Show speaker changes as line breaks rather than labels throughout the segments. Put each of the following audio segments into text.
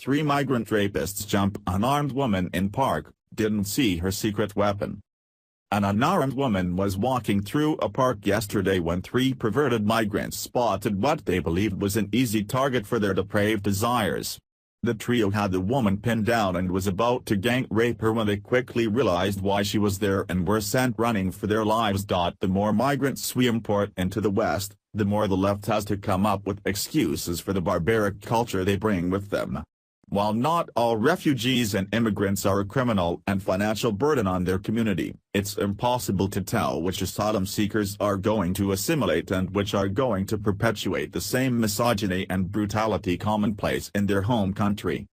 Three migrant rapists jump unarmed woman in park, didn't see her secret weapon. An unarmed woman was walking through a park yesterday when three perverted migrants spotted what they believed was an easy target for their depraved desires. The trio had the woman pinned down and was about to gang rape her when they quickly realized why she was there and were sent running for their lives. The more migrants we import into the West, the more the left has to come up with excuses for the barbaric culture they bring with them. While not all refugees and immigrants are a criminal and financial burden on their community, it's impossible to tell which asylum seekers are going to assimilate and which are going to perpetuate the same misogyny and brutality commonplace in their home country.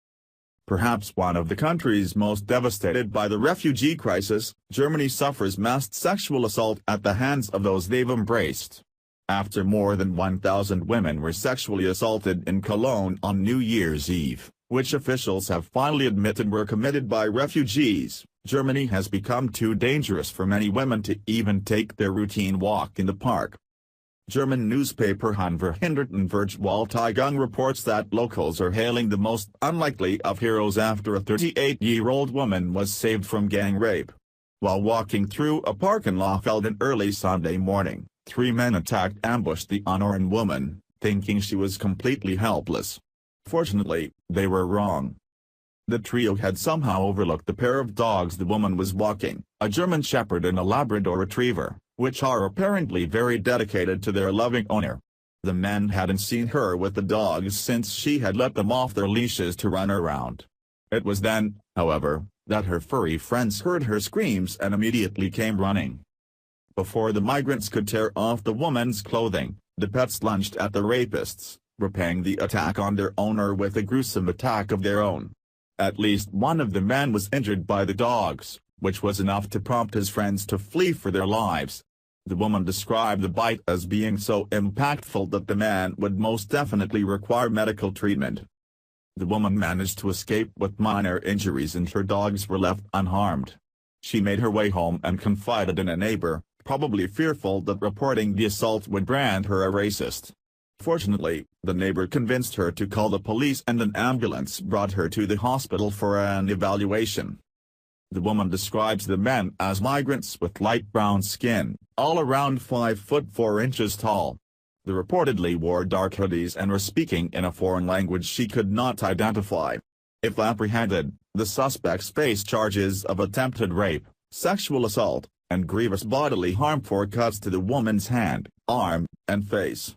Perhaps one of the countries most devastated by the refugee crisis, Germany suffers mass sexual assault at the hands of those they've embraced. After more than 1,000 women were sexually assaulted in Cologne on New Year's Eve, which officials have finally admitted were committed by refugees, Germany has become too dangerous for many women to even take their routine walk in the park. German newspaper Hintergrundvergewaltigung reports that locals are hailing the most unlikely of heroes after a 38-year-old woman was saved from gang rape. While walking through a park in Laafelden early Sunday morning, three men ambushed the unarmed woman, thinking she was completely helpless. Fortunately, they were wrong. The trio had somehow overlooked the pair of dogs the woman was walking, a German Shepherd and a Labrador Retriever, which are apparently very dedicated to their loving owner. The men hadn't seen her with the dogs since she had let them off their leashes to run around. It was then, however, that her furry friends heard her screams and immediately came running. Before the migrants could tear off the woman's clothing, the pets lunged at the rapists, repaying the attack on their owner with a gruesome attack of their own. At least one of the men was injured by the dogs, which was enough to prompt his friends to flee for their lives. The woman described the bite as being so impactful that the man would most definitely require medical treatment. The woman managed to escape with minor injuries and her dogs were left unharmed. She made her way home and confided in a neighbor, probably fearful that reporting the assault would brand her a racist. Fortunately, the neighbor convinced her to call the police and an ambulance brought her to the hospital for an evaluation. The woman describes the men as migrants with light brown skin, all around 5 foot 4 inches tall. They reportedly wore dark hoodies and were speaking in a foreign language she could not identify. If apprehended, the suspects face charges of attempted rape, sexual assault, and grievous bodily harm for cuts to the woman's hand, arm, and face.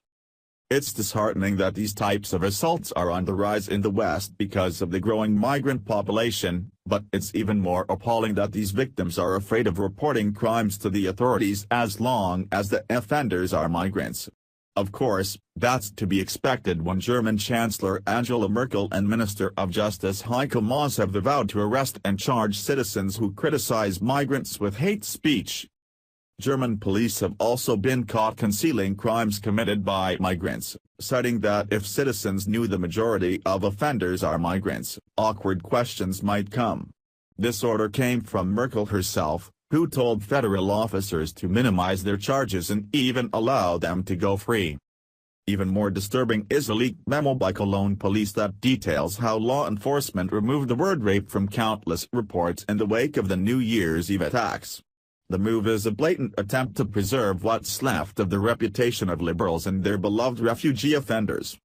It's disheartening that these types of assaults are on the rise in the West because of the growing migrant population, but it's even more appalling that these victims are afraid of reporting crimes to the authorities as long as the offenders are migrants. Of course, that's to be expected when German Chancellor Angela Merkel and Minister of Justice Heiko Maas have vowed to arrest and charge citizens who criticize migrants with hate speech. German police have also been caught concealing crimes committed by migrants, citing that if citizens knew the majority of offenders are migrants, awkward questions might come. This order came from Merkel herself, who told federal officers to minimize their charges and even allow them to go free. Even more disturbing is a leaked memo by Cologne police that details how law enforcement removed the word rape from countless reports in the wake of the New Year's Eve attacks. The move is a blatant attempt to preserve what's left of the reputation of liberals and their beloved refugee offenders.